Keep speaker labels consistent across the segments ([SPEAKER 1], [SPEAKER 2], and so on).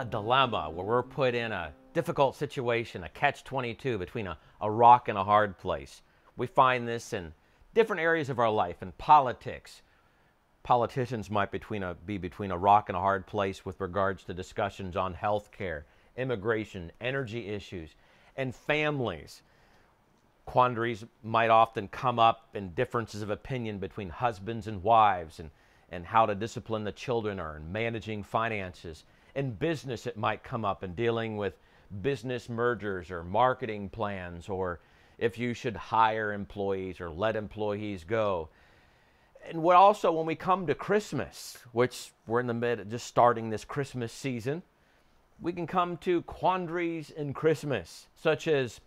[SPEAKER 1] a dilemma where we're put in a difficult situation, a catch-22 between a rock and a hard place. We find this in different areas of our life, in politics. Politicians might be between a rock and a hard place with regards to discussions on health care, immigration, energy issues, and families. Quandaries might often come up in differences of opinion between husbands and wives, and how to discipline the children or in managing finances. In business, it might come up in dealing with business mergers or marketing plans, or if you should hire employees or let employees go. And when we come to Christmas, which we're in the mid, just starting this Christmas season, we can come to quandaries in Christmas, such as,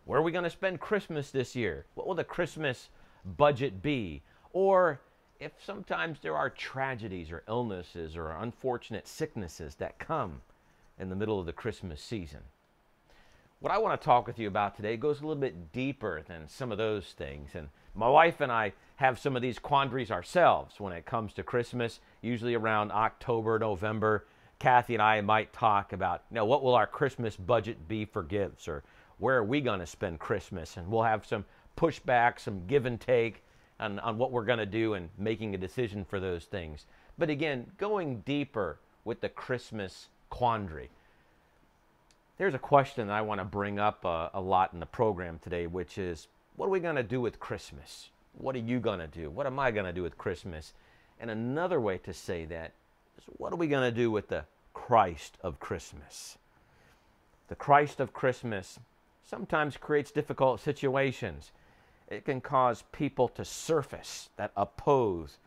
[SPEAKER 1] where are we going to spend Christmas this year? What will the Christmas budget be? Or if sometimes there are tragedies or illnesses or unfortunate sicknesses that come in the middle of the Christmas season. What I want to talk with you about today goes a little bit deeper than some of those things. And my wife and I have some of these quandaries ourselves when it comes to Christmas, usually around October, November. Kathy and I might talk about, what will our Christmas budget be for gifts, or where are we going to spend Christmas? And we'll have some pushback, some give and take on what we're going to do and making a decision for those things. But again, going deeper with the Christmas quandary. There's a question that I want to bring up a lot in the program today, which is, what are we going to do with Christmas? What are you going to do? What am I going to do with Christmas? And another way to say that is, what are we going to do with the Christ of Christmas? The Christ of Christmas sometimes creates difficult situations. It can cause people to surface that oppose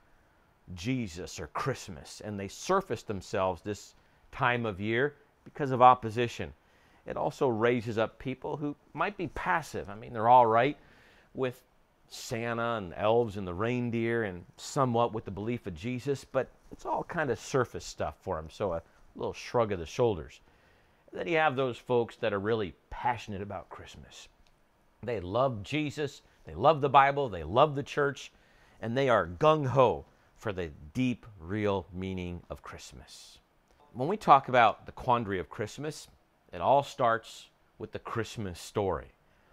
[SPEAKER 1] Jesus or Christmas, and they surface themselves this time of year because of opposition. It also raises up people who might be passive. They're all right with Santa and elves and the reindeer and somewhat with the belief of Jesus, but it's all kind of surface stuff for them, so a little shrug of the shoulders. And then you have those folks that are really passionate about Christmas. They love Jesus, they love the Bible, they love the church, and they are gung-ho for the deep, real meaning of Christmas. When we talk about the quandary of Christmas, it all starts with the Christmas story.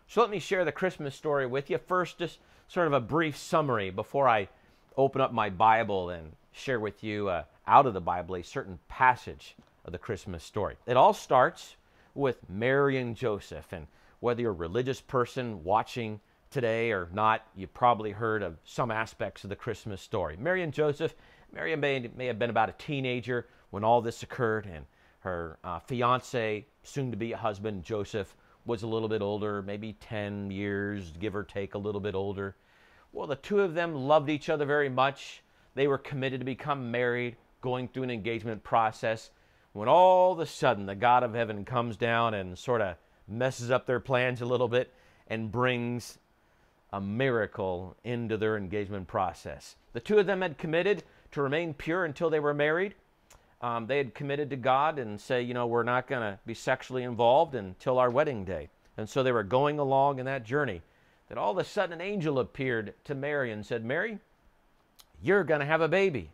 [SPEAKER 1] So let me share the Christmas story with you. First, just sort of a brief summary before I open up my Bible and share with you out of the Bible a certain passage of the Christmas story. It all starts with Mary and Joseph, and whether you're a religious person watching today or not, you've probably heard of some aspects of the Christmas story. Mary and Joseph, Mary may have been about a teenager when all this occurred, and her fiance, soon-to-be husband, Joseph, was a little bit older, maybe 10 years, give or take a little bit older. Well, the two of them loved each other very much. They were committed to become married, going through an engagement process, when all of a sudden the God of heaven comes down and sort of messes up their plans a little bit and brings a miracle into their engagement process. The two of them had committed to remain pure until they were married. They had committed to God and say, we're not going to be sexually involved until our wedding day. And so they were going along in that journey. Then all of a sudden an angel appeared to Mary and said, Mary, you're going to have a baby.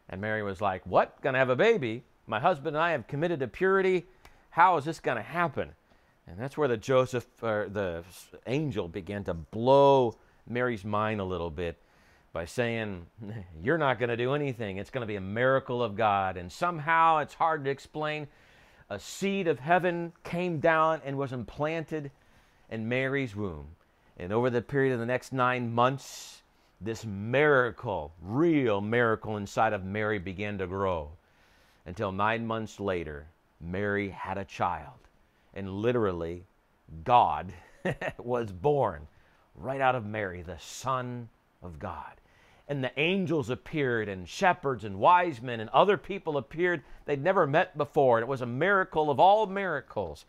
[SPEAKER 1] And Mary was like, what? Going to have a baby? My husband and I have committed to purity. How is this going to happen? And that's where the angel began to blow Mary's mind a little bit by saying, you're not going to do anything. It's going to be a miracle of God. And somehow, it's hard to explain, a seed of heaven came down and was implanted in Mary's womb. And over the period of the next 9 months, this miracle, real miracle inside of Mary began to grow. Until 9 months later, Mary had a child. And literally, God was born right out of Mary, the Son of God. And the angels appeared, and shepherds and wise men and other people appeared they'd never met before. And it was a miracle of all miracles.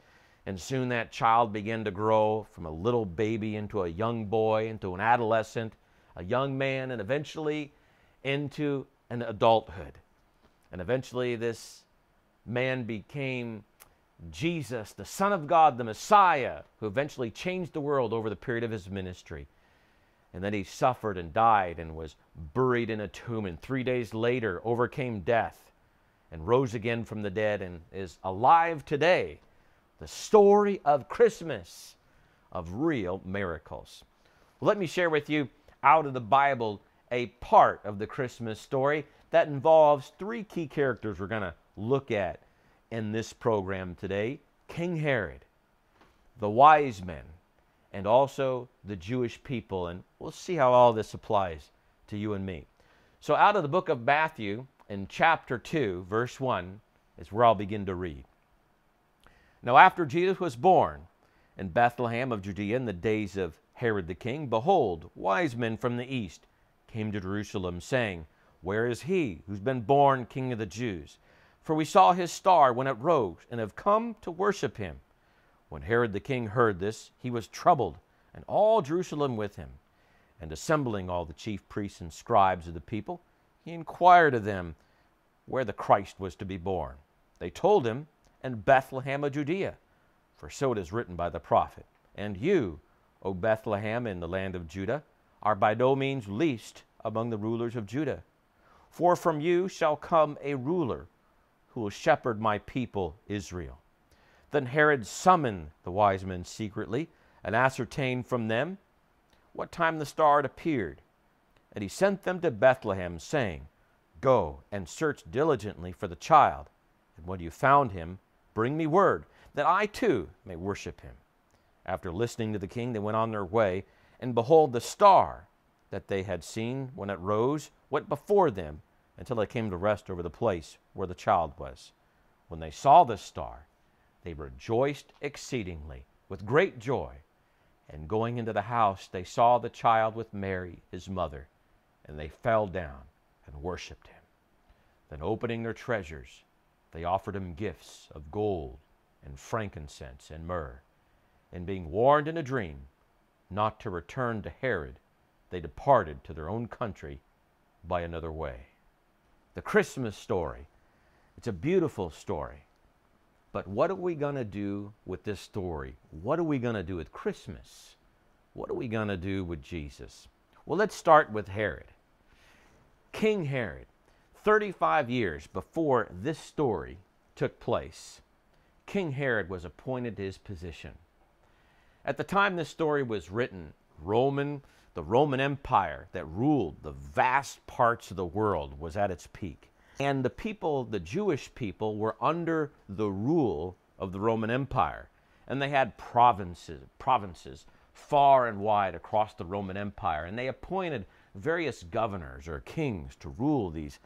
[SPEAKER 1] And soon that child began to grow from a little baby into a young boy, into an adolescent, a young man, and eventually into an adulthood. And eventually this man became Jesus, the Son of God, the Messiah, who eventually changed the world over the period of his ministry. And then he suffered and died and was buried in a tomb, and 3 days later overcame death and rose again from the dead and is alive today. The story of Christmas, of real miracles. Well, let me share with you out of the Bible a part of the Christmas story that involves three key characters we're going to look at in this program today: King Herod, the wise men, and also the Jewish people. And we'll see how all this applies to you and me. So out of the book of Matthew, in chapter 2, verse 1, is where I'll begin to read. Now after Jesus was born in Bethlehem of Judea in the days of Herod the king, behold, wise men from the east came to Jerusalem, saying, Where is he who's been born King of the Jews? For we saw his star when it rose, and have come to worship him. When Herod the king heard this, he was troubled, and all Jerusalem with him. And assembling all the chief priests and scribes of the people, he inquired of them where the Christ was to be born. They told him, In Bethlehem of Judea, for so it is written by the prophet. And you, O Bethlehem in the land of Judah, are by no means least among the rulers of Judah. For from you shall come a ruler who will shepherd my people Israel. Then Herod summoned the wise men secretly and ascertained from them what time the star had appeared. And he sent them to Bethlehem, saying, Go and search diligently for the child, and when you found him, bring me word, that I too may worship him. After listening to the king, they went on their way, and behold, the star that they had seen when it rose went before them until they came to rest over the place where the child was. When they saw the star, they rejoiced exceedingly with great joy. And going into the house, they saw the child with Mary, his mother, and they fell down and worshipped him. Then opening their treasures, they offered him gifts of gold and frankincense and myrrh. And being warned in a dream not to return to Herod, they departed to their own country by another way. The Christmas story. It's a beautiful story. But what are we going to do with this story? What are we going to do with Christmas? What are we going to do with Jesus? Well, let's start with Herod. King Herod, 35 years before this story took place, King Herod was appointed to his position. At the time this story was written, the Roman Empire that ruled the vast parts of the world was at its peak. And the people, the Jewish people, were under the rule of the Roman Empire. And they had provinces far and wide across the Roman Empire. And they appointed various governors or kings to rule these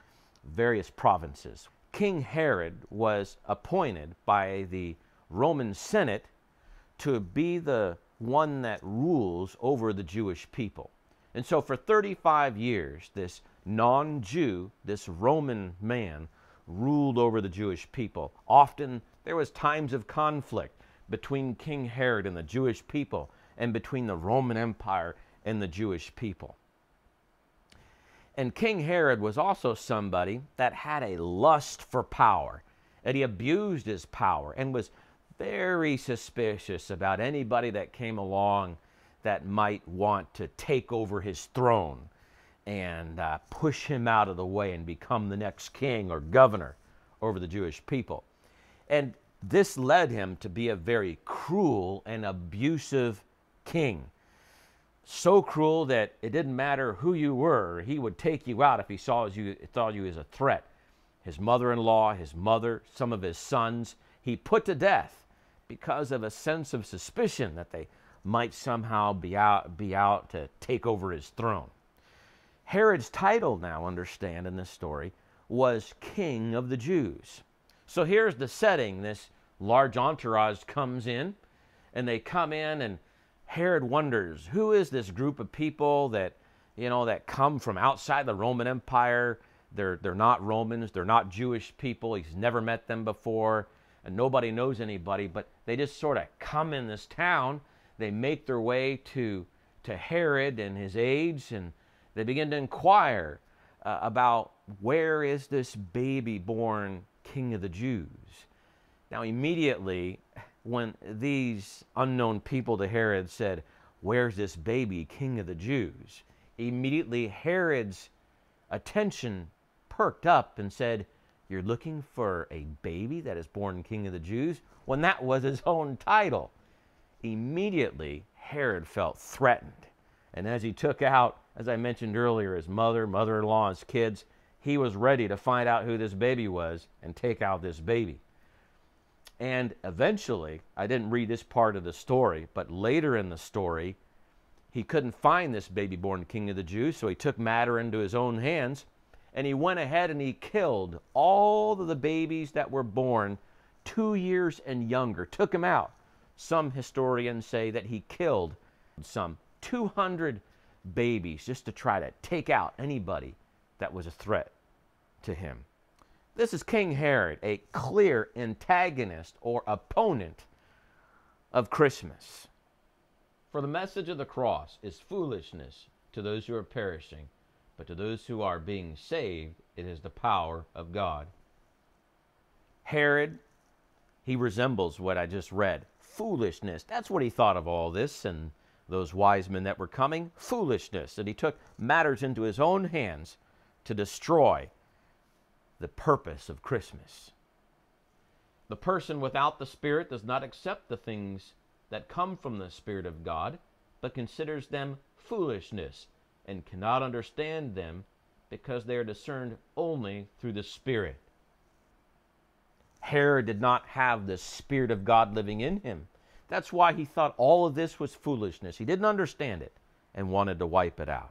[SPEAKER 1] various provinces. King Herod was appointed by the Roman Senate to be the one that rules over the Jewish people. And so for 35 years, this non-Jew, this Roman man, ruled over the Jewish people. Often there was times of conflict between King Herod and the Jewish people, and between the Roman Empire and the Jewish people. And King Herod was also somebody that had a lust for power, and he abused his power and was very suspicious about anybody that came along that might want to take over his throne and push him out of the way and become the next king or governor over the Jewish people. And this led him to be a very cruel and abusive king. So cruel that it didn't matter who you were, he would take you out if he thought you as a threat. His mother-in-law, his mother, some of his sons, he put to death because of a sense of suspicion that they might somehow be out to take over his throne. Herod's title, now understand in this story, was King of the Jews. So here's the setting. This large entourage comes in, and they come in, and Herod wonders, who is this group of people that, that come from outside the Roman Empire? They're not Romans, they're not Jewish people, he's never met them before, and nobody knows anybody, but they just sort of come in this town. They make their way to Herod and his aides, and they begin to inquire about where is this baby born King of the Jews. Now immediately, when these unknown people to Herod said, where's this baby King of the Jews? Immediately Herod's attention perked up and said, You're looking for a baby that is born King of the Jews? When that was his own title. Immediately, Herod felt threatened. And as he took out, as I mentioned earlier, his mother, mother-in-law, his kids, he was ready to find out who this baby was and take out this baby. And eventually, I didn't read this part of the story, but later in the story, he couldn't find this baby born King of the Jews, so he took matter into his own hands, and he went ahead and he killed all of the babies that were born 2 years and younger, took them out. Some historians say that he killed some 200 babies just to try to take out anybody that was a threat to him. This is King Herod, a clear antagonist or opponent of Christmas. For the message of the cross is foolishness to those who are perishing, but to those who are being saved, it is the power of God. Herod, he resembles what I just read. Foolishness. That's what he thought of all this and those wise men that were coming. Foolishness. And he took matters into his own hands to destroy the purpose of Christmas. The person without the Spirit does not accept the things that come from the Spirit of God, but considers them foolishness and cannot understand them because they are discerned only through the Spirit. Herod did not have the Spirit of God living in him. That's why he thought all of this was foolishness. He didn't understand it and wanted to wipe it out.